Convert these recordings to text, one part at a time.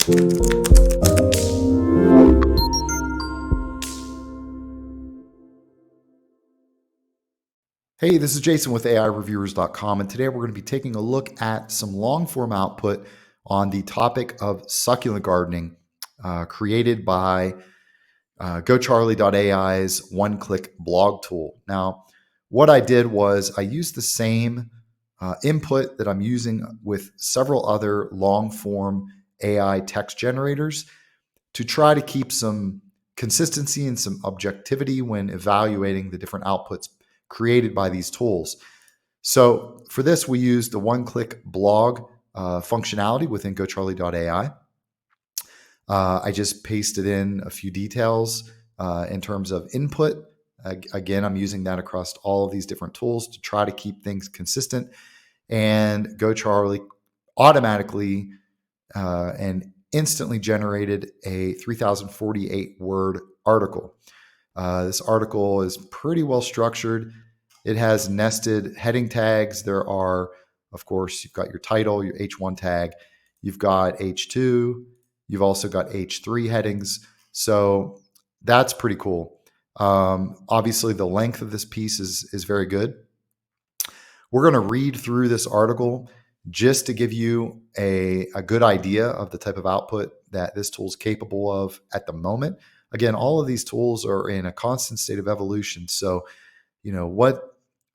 Hey, this is Jason with AIReviewers.com, and today we're going to be taking a look at some long-form output on the topic of succulent gardening created by GoCharlie.ai's one-click blog tool. Now, what I did was I used the same input that I'm using with several other long-form AI text generators to try to keep some consistency and some objectivity when evaluating the different outputs created by these tools. So for this, we used the one-click blog functionality within GoCharlie.ai. I just pasted in a few details in terms of input. Again, I'm using that across all of these different tools to try to keep things consistent. And GoCharlie automatically and instantly generated a 3,048 word article. This article is pretty well structured. It has nested heading tags. There are, of course, you've got your title, your H1 tag. You've got H2. You've also got H3 headings. So that's pretty cool. Obviously, the length of this piece is very good. We're going to read through this article just to give you a good idea of the type of output that this tool is capable of at the moment. Again, all of these tools are in a constant state of evolution. So, what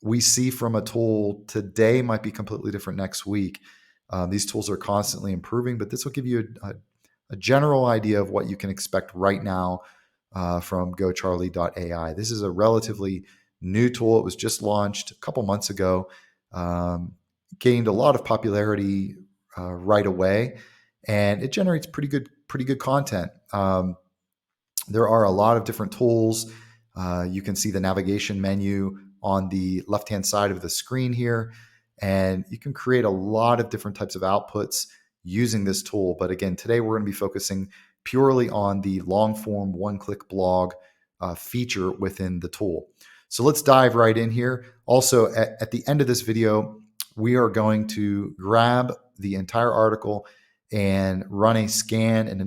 we see from a tool today might be completely different next week. These tools are constantly improving, but this will give you a general idea of what you can expect right now from GoCharlie.ai. This is a relatively new tool. It was just launched a couple months ago, gained a lot of popularity right away, and it generates pretty good content. There are a lot of different tools. You can see the navigation menu on the left-hand side of the screen here, and you can create a lot of different types of outputs using this tool. But again, today we're going to be focusing purely on the long-form one-click blog feature within the tool. So let's dive right in here. Also, at the end of this video, we are going to grab the entire article and run a scan in a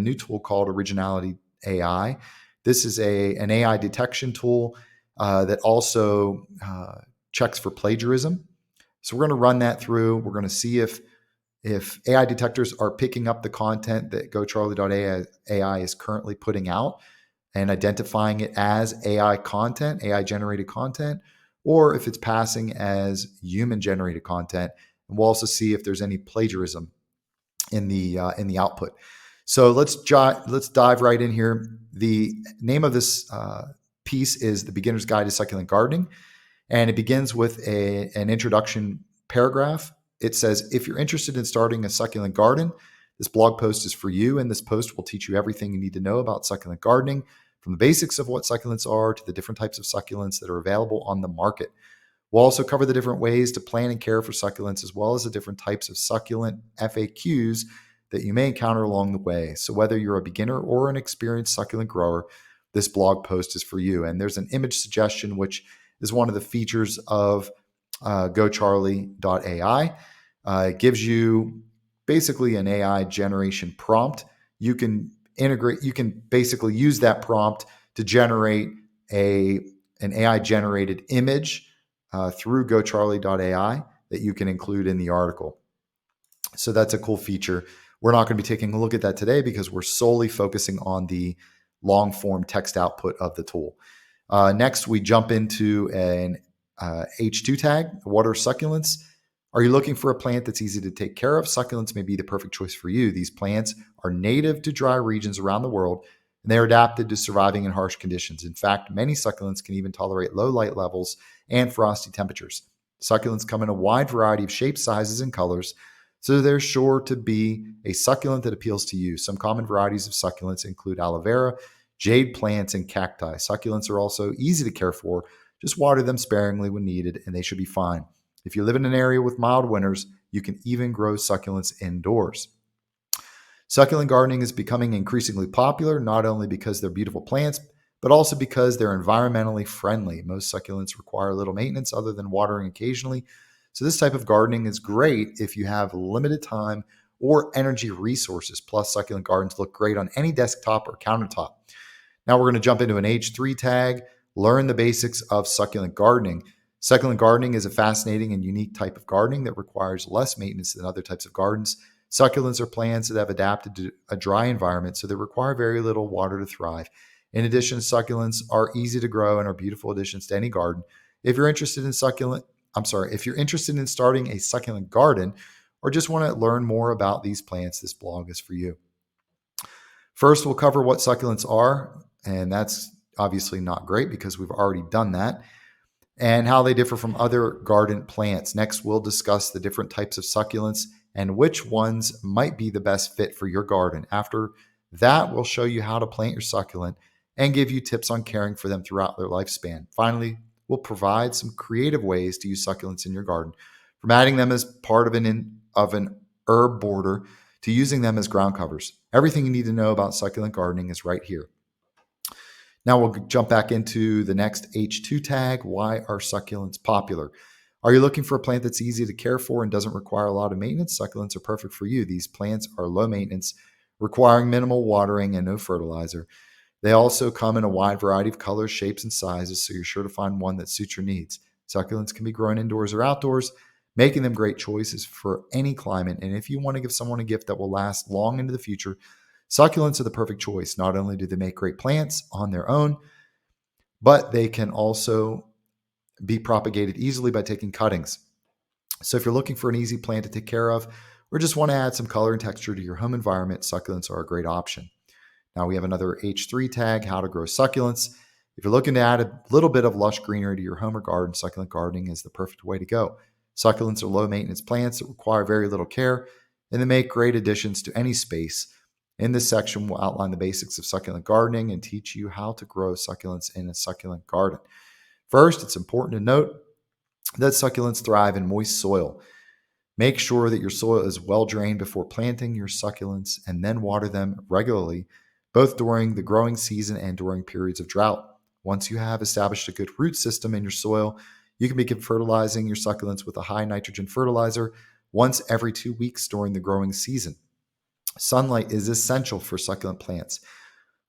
new tool called Originality AI. This is an AI detection tool that also checks for plagiarism. So we're going to run that through. We're going to see if AI detectors are picking up the content that GoCharlie.ai is currently putting out and identifying it as AI content, AI generated content, or if it's passing as human generated content. And we'll also see if there's any plagiarism in the output. So let's dive right in here. The name of this piece is The Beginner's Guide to Succulent Gardening, and it begins with an introduction paragraph. It says, if you're interested in starting a succulent garden, this blog post is for you, and this post will teach you everything you need to know about succulent gardening, from the basics of what succulents are to the different types of succulents that are available on the market. We'll also cover the different ways to plant and care for succulents, as well as the different types of succulent FAQs that you may encounter along the way. So whether you're a beginner or an experienced succulent grower, this blog post is for you. And there's an image suggestion, which is one of the features of GoCharlie.ai. It gives you basically an AI generation prompt. You can basically use that prompt to generate an AI generated image through GoCharlie.ai that you can include in the article. So that's a cool feature. We're not going to be taking a look at that today because we're solely focusing on the long form text output of the tool. Next, we jump into an H2 tag. What are succulents? Are you looking for a plant that's easy to take care of? Succulents may be the perfect choice for you. These plants are native to dry regions around the world, and they're adapted to surviving in harsh conditions. In fact, many succulents can even tolerate low light levels and frosty temperatures. Succulents come in a wide variety of shapes, sizes, and colors, so there's sure to be a succulent that appeals to you. Some common varieties of succulents include aloe vera, jade plants, and cacti. Succulents are also easy to care for. Just water them sparingly when needed, and they should be fine. If you live in an area with mild winters, you can even grow succulents indoors. Succulent gardening is becoming increasingly popular, not only because they're beautiful plants, but also because they're environmentally friendly. Most succulents require little maintenance other than watering occasionally. So this type of gardening is great if you have limited time or energy resources. Plus, succulent gardens look great on any desktop or countertop. Now we're going to jump into an H3 tag, learn the basics of succulent gardening. Succulent gardening is a fascinating and unique type of gardening that requires less maintenance than other types of gardens. Succulents are plants that have adapted to a dry environment, so they require very little water to thrive. In addition, succulents are easy to grow and are beautiful additions to any garden. If you're interested in starting a succulent garden or just want to learn more about these plants, this blog is for you. First, we'll cover what succulents are, and that's obviously not great because we've already done that, and how they differ from other garden plants. Next, we'll discuss the different types of succulents and which ones might be the best fit for your garden. After that, we'll show you how to plant your succulent and give you tips on caring for them throughout their lifespan. Finally, we'll provide some creative ways to use succulents in your garden, from adding them as part of an herb border to using them as ground covers. Everything you need to know about succulent gardening is right here. Now we'll jump back into the next H2 tag. Why are succulents popular? Are you looking for a plant that's easy to care for and doesn't require a lot of maintenance? Succulents are perfect for you. These plants are low maintenance, requiring minimal watering and no fertilizer. They also come in a wide variety of colors, shapes, and sizes, so you're sure to find one that suits your needs. Succulents can be grown indoors or outdoors, making them great choices for any climate. And if you want to give someone a gift that will last long into the future, succulents are the perfect choice. Not only do they make great plants on their own, but they can also be propagated easily by taking cuttings. So if you're looking for an easy plant to take care of, or just want to add some color and texture to your home environment, succulents are a great option. Now we have another H3 tag, how to grow succulents. If you're looking to add a little bit of lush greenery to your home or garden, succulent gardening is the perfect way to go. Succulents are low maintenance plants that require very little care, and they make great additions to any space. In this section, we'll outline the basics of succulent gardening and teach you how to grow succulents in a succulent garden. First, it's important to note that succulents thrive in moist soil. Make sure that your soil is well drained before planting your succulents and then water them regularly, both during the growing season and during periods of drought. Once you have established a good root system in your soil, you can begin fertilizing your succulents with a high nitrogen fertilizer once every 2 weeks during the growing season. Sunlight is essential for succulent plants.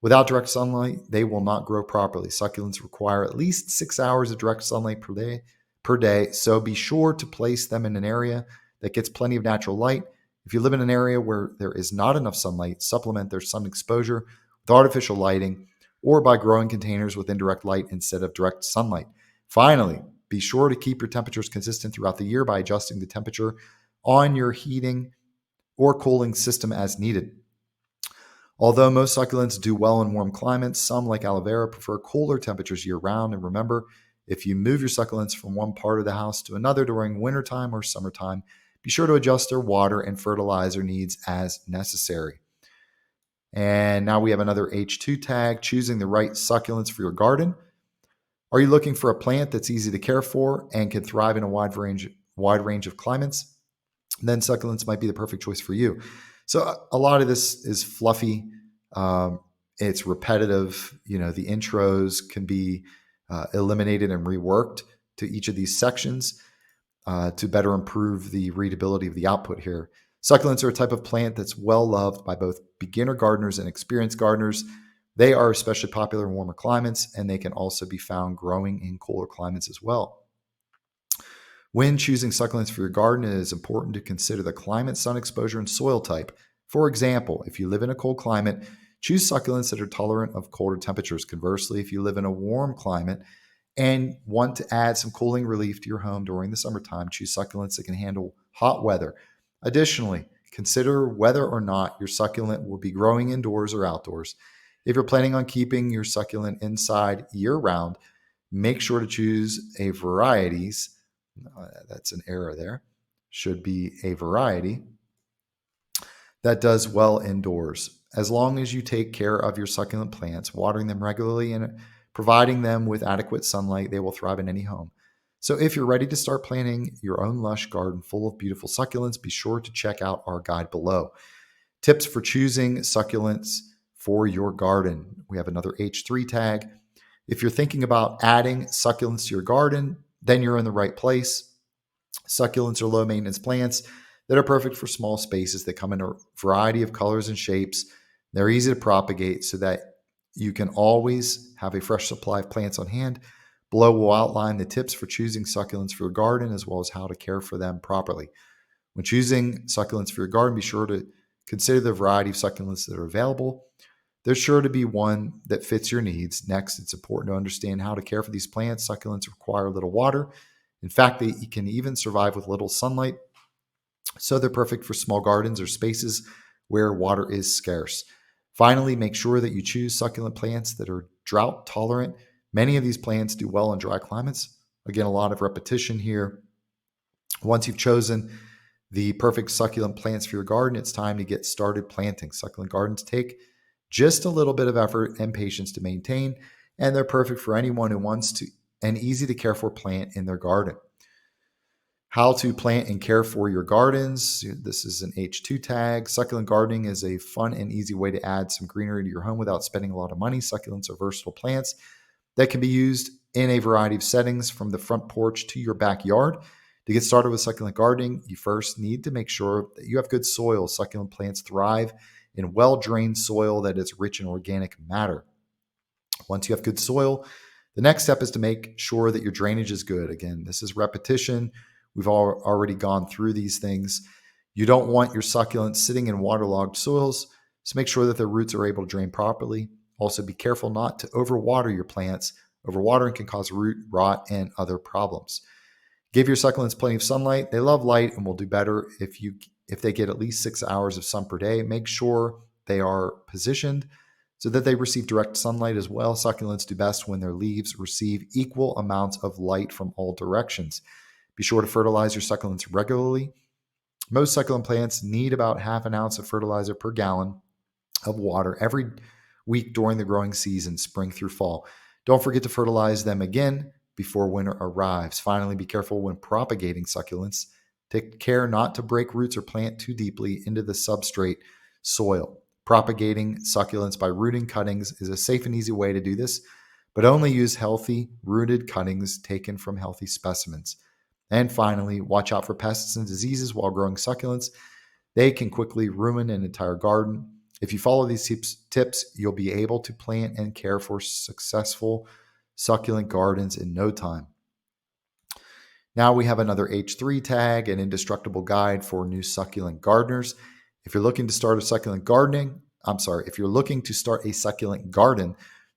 Without direct sunlight, they will not grow properly. Succulents require at least 6 hours of direct sunlight per day, so be sure to place them in an area that gets plenty of natural light. If you live in an area where there is not enough sunlight, supplement their sun exposure with artificial lighting or by growing containers with indirect light instead of direct sunlight. Finally, be sure to keep your temperatures consistent throughout the year by adjusting the temperature on your heating or cooling system as needed. Although most succulents do well in warm climates, some, like aloe vera, prefer cooler temperatures year-round. And remember, if you move your succulents from one part of the house to another during wintertime or summertime, be sure to adjust their water and fertilizer needs as necessary. And now we have another H2 tag, choosing the right succulents for your garden. Are you looking for a plant that's easy to care for and can thrive in a wide range of climates? Then succulents might be the perfect choice for you. So a lot of this is fluffy. It's repetitive. The intros can be eliminated and reworked to each of these sections to better improve the readability of the output here. Succulents are a type of plant that's well loved by both beginner gardeners and experienced gardeners. They are especially popular in warmer climates, and they can also be found growing in cooler climates as well. When choosing succulents for your garden, it is important to consider the climate, sun exposure, and soil type. For example, if you live in a cold climate, choose succulents that are tolerant of colder temperatures. Conversely, if you live in a warm climate and want to add some cooling relief to your home during the summertime, choose succulents that can handle hot weather. Additionally, consider whether or not your succulent will be growing indoors or outdoors. If you're planning on keeping your succulent inside year-round, make sure to choose a varieties. That's an error there. Should be a variety that does well indoors. As long as you take care of your succulent plants, watering them regularly and providing them with adequate sunlight, they will thrive in any home. So if you're ready to start planting your own lush garden full of beautiful succulents, be sure to check out our guide below. Tips for choosing succulents for your garden. We have another H3 tag. If you're thinking about adding succulents to your garden, then you're in the right place. Succulents are low maintenance plants that are perfect for small spaces. They come in a variety of colors and shapes. They're easy to propagate so that you can always have a fresh supply of plants on hand. Below, we'll outline the tips for choosing succulents for your garden as well as how to care for them properly. When choosing succulents for your garden, be sure to consider the variety of succulents that are available. There's sure to be one that fits your needs. Next, it's important to understand how to care for these plants. Succulents require little water. In fact, they can even survive with little sunlight, so they're perfect for small gardens or spaces where water is scarce. Finally, make sure that you choose succulent plants that are drought tolerant. Many of these plants do well in dry climates. Again, a lot of repetition here. Once you've chosen the perfect succulent plants for your garden, it's time to get started planting. Succulent gardens take just a little bit of effort and patience to maintain, and they're perfect for anyone who wants to an easy to care for plant in their garden. How to plant and care for your gardens. This is an H2 tag. Succulent gardening is a fun and easy way to add some greenery to your home without spending a lot of money. Succulents are versatile plants that can be used in a variety of settings, from the front porch to your backyard. To get started with succulent gardening, you first need to make sure that you have good soil. Succulent plants thrive in well-drained soil that is rich in organic matter. Once you have good soil, the next step is to make sure that your drainage is good. Again, this is repetition. We've already gone through these things. You don't want your succulents sitting in waterlogged soils, so make sure that their roots are able to drain properly. Also, be careful not to overwater your plants. Overwatering can cause root rot and other problems. Give your succulents plenty of sunlight. They love light and will do better if they get at least 6 hours of sun per day. Make sure they are positioned so that they receive direct sunlight as well. Succulents do best when their leaves receive equal amounts of light from all directions. Be sure to fertilize your succulents regularly. Most succulent plants need about half an ounce of fertilizer per gallon of water every week during the growing season, spring through fall. Don't forget to fertilize them again before winter arrives. Finally, be careful when propagating succulents. Take care not to break roots or plant too deeply into the substrate soil. Propagating succulents by rooting cuttings is a safe and easy way to do this, but only use healthy rooted cuttings taken from healthy specimens. And finally, watch out for pests and diseases while growing succulents. They can quickly ruin an entire garden. If you follow these tips, you'll be able to plant and care for successful succulent gardens in no time. Now we have another H3 tag, an indestructible guide for new succulent gardeners. If you're looking to start a succulent garden,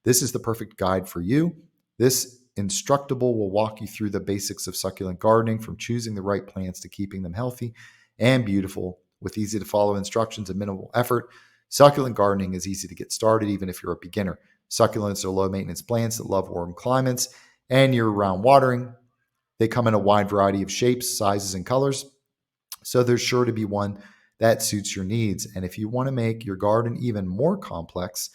this is the perfect guide for you. This instructable will walk you through the basics of succulent gardening, from choosing the right plants to keeping them healthy and beautiful with easy to follow instructions and minimal effort. Succulent gardening is easy to get started even if you're a beginner. Succulents are low maintenance plants that love warm climates and year-round watering. They come in a wide variety of shapes, sizes, and colors, so there's sure to be one that suits your needs. And if you want to make your garden even more complex,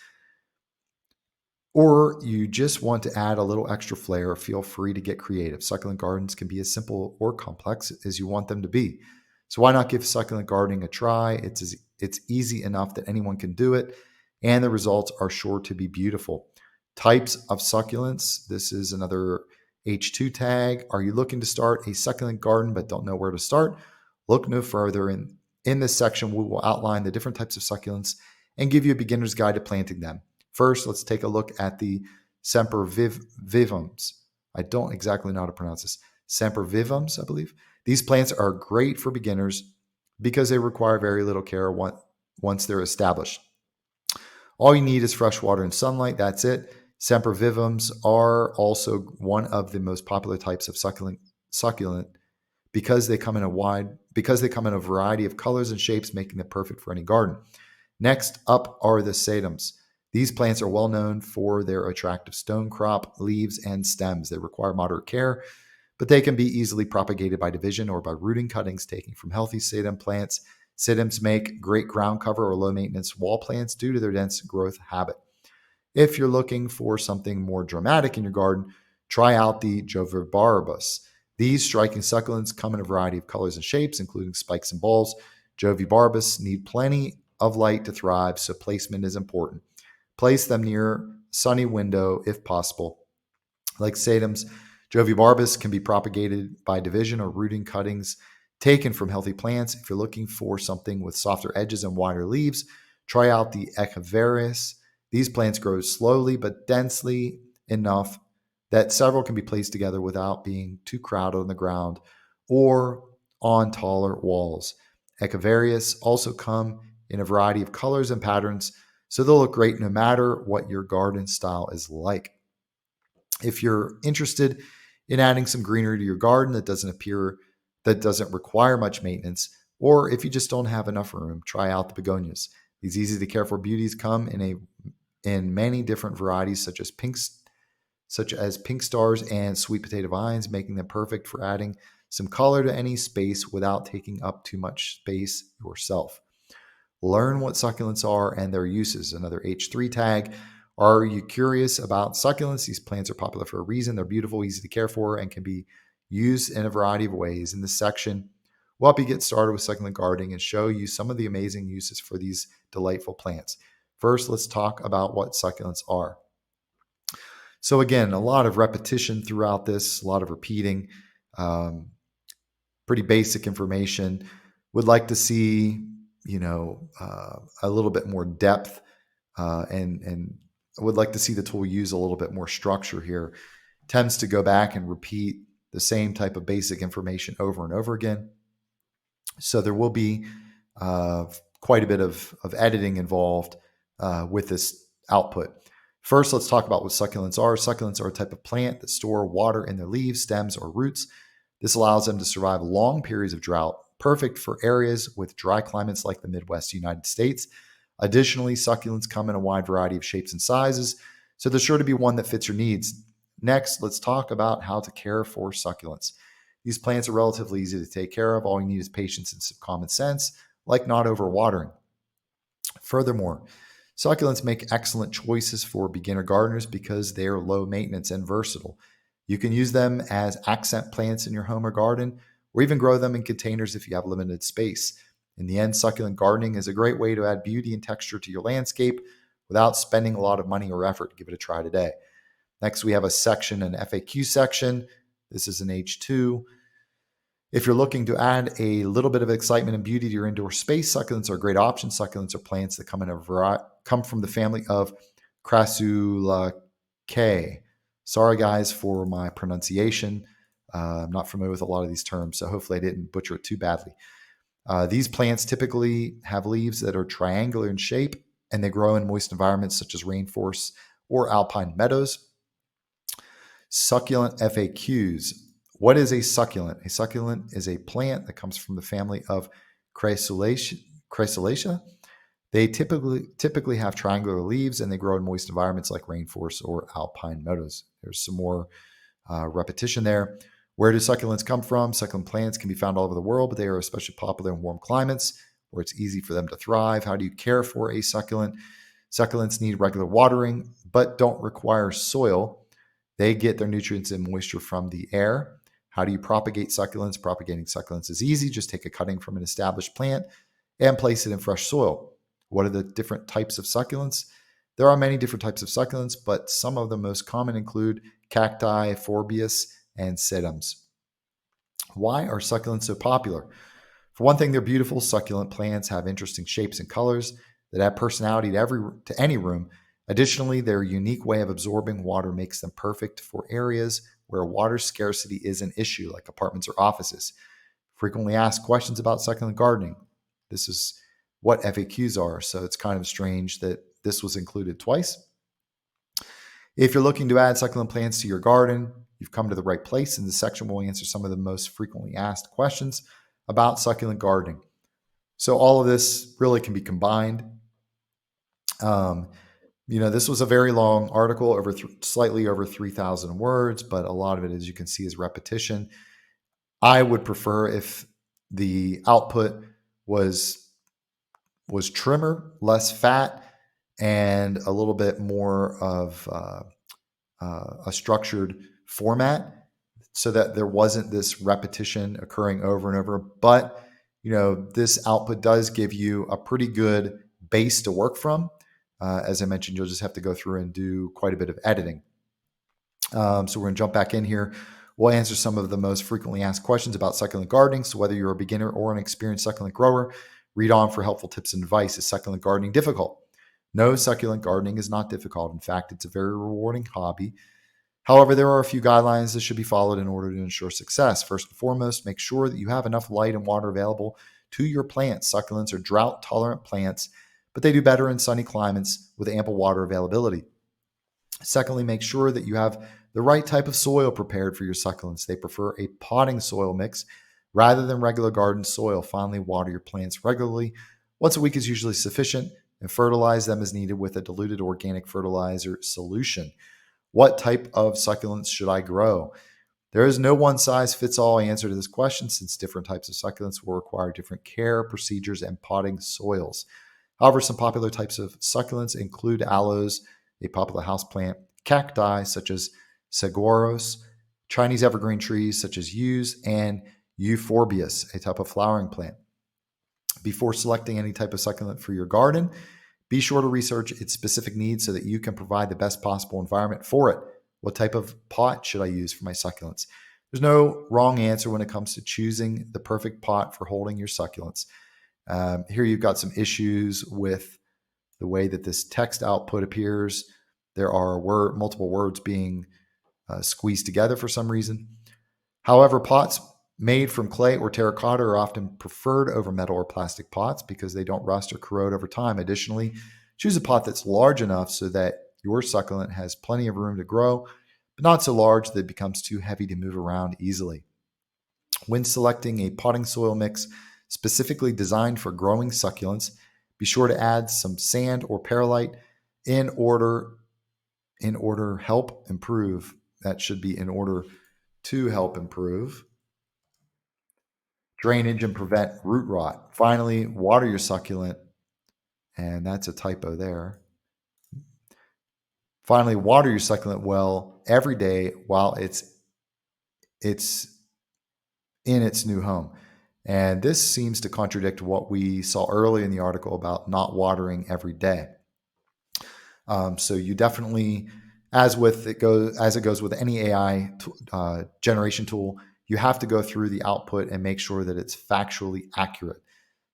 or you just want to add a little extra flair, feel free to get creative. Succulent gardens can be as simple or complex as you want them to be. So why not give succulent gardening a try? It's easy enough that anyone can do it, and the results are sure to be beautiful. Types of succulents. This is another H2 tag. Are you looking to start a succulent garden but don't know where to start? Look no further. In this section, we will outline the different types of succulents and give you a beginner's guide to planting them. First, let's take a look at the sempervivums. I don't exactly know how to pronounce this. Sempervivums, I believe. These plants are great for beginners because they require very little care once they're established. All you need is fresh water and sunlight. That's it. Sempervivums are also one of the most popular types of succulent because they come in a variety of colors and shapes, making them perfect for any garden. Next up are the sedums. These plants are well known for their attractive stone crop, leaves, and stems. They require moderate care, but they can be easily propagated by division or by rooting cuttings taken from healthy sedum plants. Sedums make great ground cover or low maintenance wall plants due to their dense growth habit. If you're looking for something more dramatic in your garden, try out the Jovibarbus. These striking succulents come in a variety of colors and shapes, including spikes and balls. Jovibarbus need plenty of light to thrive, so placement is important. Place them near a sunny window if possible. Like sedums, Jovibarbus can be propagated by division or rooting cuttings taken from healthy plants. If you're looking for something with softer edges and wider leaves, try out the Echeverius. These plants grow slowly but densely enough that several can be placed together without being too crowded on the ground or on taller walls. Echeverius also come in a variety of colors and patterns, so they'll look great no matter what your garden style is like. If you're interested in adding some greenery to your garden that doesn't require much maintenance, or if you just don't have enough room, try out the begonias. These easy to care for beauties come in many different varieties, such as pink stars and sweet potato vines, making them perfect for adding some color to any space without taking up too much space yourself. Learn what succulents are and their uses. Another H3 tag. Are you curious about succulents? These plants are popular for a reason. They're beautiful, easy to care for, and can be used in a variety of ways. In this section, we'll help you get started with succulent gardening and show you some of the amazing uses for these delightful plants. First, let's talk about what succulents are. So again, a lot of repetition throughout this, a lot of repeating, pretty basic information. Would like to see, a little bit more depth, and I would like to see the tool use a little bit more structure here. Tends to go back and repeat the same type of basic information over and over again. So there will be quite a bit of editing involved with this output. First, let's talk about what succulents are. Succulents are a type of plant that store water in their leaves, stems, or roots. This allows them to survive long periods of drought, perfect for areas with dry climates like the Midwest United States. Additionally, succulents come in a wide variety of shapes and sizes, so there's sure to be one that fits your needs. Next, let's talk about how to care for succulents. These plants are relatively easy to take care of. All you need is patience and some common sense, like not overwatering. Furthermore, succulents make excellent choices for beginner gardeners because they are low maintenance and versatile. You can use them as accent plants in your home or garden, or even grow them in containers if you have limited space. In the end, succulent gardening is a great way to add beauty and texture to your landscape without spending a lot of money or effort. Give it a try today. Next, we have a section, an FAQ section. This is an H2. If you're looking to add a little bit of excitement and beauty to your indoor space, succulents are a great option. Succulents are plants that come from the family of Crassulaceae. Sorry, guys, for my pronunciation. I'm not familiar with a lot of these terms, so hopefully I didn't butcher it too badly. These plants typically have leaves that are triangular in shape, and they grow in moist environments such as rainforests or alpine meadows. Succulent FAQs. What is a succulent? A succulent is a plant that comes from the family of Crassulaceae. They typically have triangular leaves, and they grow in moist environments like rainforests or alpine meadows. There's some more repetition there. Where do succulents come from? Succulent plants can be found all over the world, but they are especially popular in warm climates where it's easy for them to thrive. How do you care for a succulent? Succulents need regular watering, but don't require soil. They get their nutrients and moisture from the air. How do you propagate succulents? Propagating succulents is easy. Just take a cutting from an established plant and place it in fresh soil. What are the different types of succulents? There are many different types of succulents, but some of the most common include cacti, phorbius, and sedums. Why are succulents so popular? For one thing, they're beautiful. Succulent plants have interesting shapes and colors that add personality to any room. Additionally, their unique way of absorbing water makes them perfect for areas where water scarcity is an issue, like apartments or offices. Frequently asked questions about succulent gardening. This is what FAQs are, so it's kind of strange that this was included twice. If you're looking to add succulent plants to your garden, you've come to the right place. In this section, we'll answer some of the most frequently asked questions about succulent gardening. So all of this really can be combined. This was a very long article, slightly over 3,000 words, but a lot of it, as you can see, is repetition. I would prefer if the output was trimmer, less fat, and a little bit more of a structured format, so that there wasn't this repetition occurring over and over. But this output does give you a pretty good base to work from. As I mentioned, you'll just have to go through and do quite a bit of editing. So we're going to jump back in here. We'll answer some of the most frequently asked questions about succulent gardening. So whether you're a beginner or an experienced succulent grower, read on for helpful tips and advice. Is succulent gardening difficult? No, succulent gardening is not difficult. In fact, it's a very rewarding hobby. However, there are a few guidelines that should be followed in order to ensure success. First and foremost, make sure that you have enough light and water available to your plants. Succulents are drought-tolerant plants, but they do better in sunny climates with ample water availability. Secondly, make sure that you have the right type of soil prepared for your succulents. They prefer a potting soil mix rather than regular garden soil. Finally, water your plants regularly. Once a week is usually sufficient, and fertilize them as needed with a diluted organic fertilizer solution. What type of succulents should I grow? There is no one-size-fits-all answer to this question, since different types of succulents will require different care, procedures, and potting soils. However, some popular types of succulents include aloes, a popular houseplant, cacti such as saguaros, Chinese evergreen trees such as yews, and euphorbias, a type of flowering plant. Before selecting any type of succulent for your garden, be sure to research its specific needs so that you can provide the best possible environment for it. What type of pot should I use for my succulents? There's no wrong answer when it comes to choosing the perfect pot for holding your succulents. Here you've got some issues with the way that this text output appears. There are multiple words being squeezed together for some reason. However, pots made from clay or terracotta are often preferred over metal or plastic pots because they don't rust or corrode over time. Additionally, choose a pot that's large enough so that your succulent has plenty of room to grow, but not so large that it becomes too heavy to move around easily. When selecting a potting soil mix specifically designed for growing succulents, be sure to add some sand or perlite in order help improve. That should be in order to help improve drainage and prevent root rot. Finally, water your succulent, and that's a typo there. Finally, water your succulent well every day while it's in its new home. And this seems to contradict what we saw early in the article about not watering every day. So you definitely, as it goes with any AI generation tool, you have to go through the output and make sure that it's factually accurate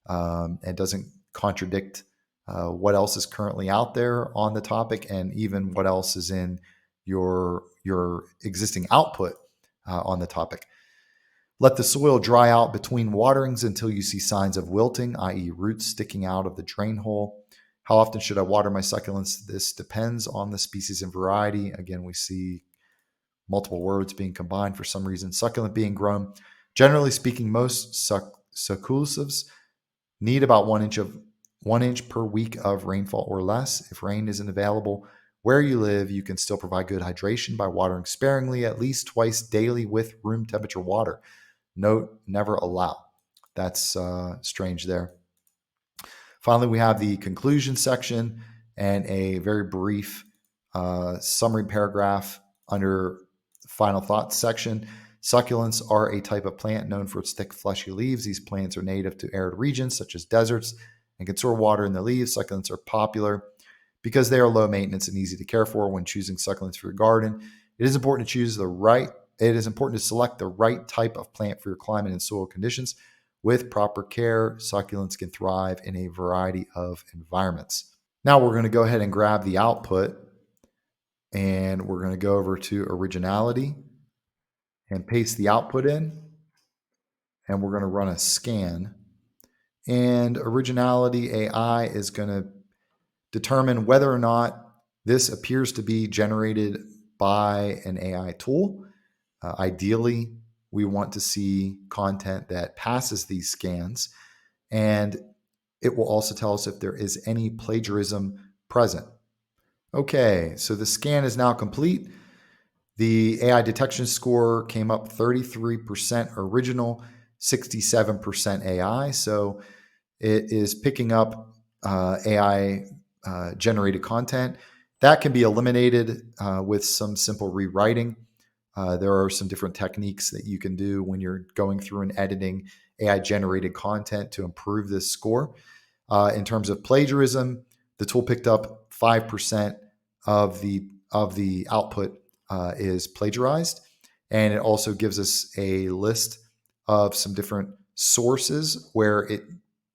and doesn't contradict what else is currently out there on the topic, and even what else is in your existing output on the topic. Let the soil dry out between waterings until you see signs of wilting, i.e. roots sticking out of the drain hole. How often should I water my succulents? This depends on the species and variety. Again, we see multiple words being combined for some reason. Succulent being grown. Generally speaking, most succulents need about 1 inch per week of rainfall or less. If rain isn't available where you live, you can still provide good hydration by watering sparingly, at least twice daily with room temperature water. Note, never allow. That's strange there. Finally, we have the conclusion section and a very brief summary paragraph under final thoughts section. Succulents are a type of plant known for its thick, fleshy leaves. These plants are native to arid regions such as deserts and can store water in the leaves. Succulents are popular because they are low maintenance and easy to care for. When choosing succulents for your garden, it is important to select the right type of plant for your climate and soil conditions. With proper care, succulents can thrive in a variety of environments. Now we're going to go ahead and grab the output, and we're going to go over to Originality and paste the output in, and we're going to run a scan. And Originality AI is going to determine whether or not this appears to be generated by an AI tool. Ideally, we want to see content that passes these scans, and it will also tell us if there is any plagiarism present. Okay, so the scan is now complete. The AI detection score came up 33% original, 67% AI. So it is picking up AI generated content. That can be eliminated with some simple rewriting. There are some different techniques that you can do when you're going through and editing AI generated content to improve this score. In terms of plagiarism, the tool picked up 5% of the output is plagiarized, And it also gives us a list of some different sources where it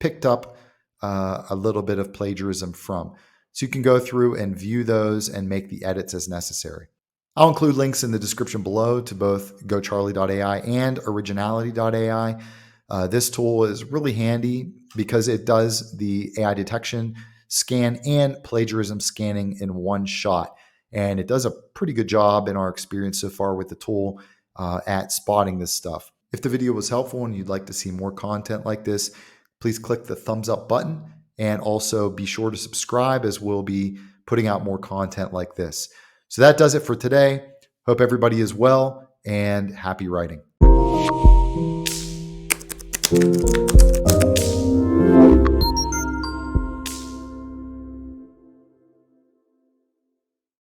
picked up a little bit of plagiarism from. So you can go through and view those and make the edits as necessary. I'll include links in the description below to both GoCharlie.ai and Originality.ai. This tool is really handy because it does the AI detection, scan, and plagiarism scanning in one shot. And it does a pretty good job in our experience so far with the tool at spotting this stuff. If the video was helpful and you'd like to see more content like this, please click the thumbs up button and also be sure to subscribe, as we'll be putting out more content like this. So that does it for today. Hope everybody is well and happy writing.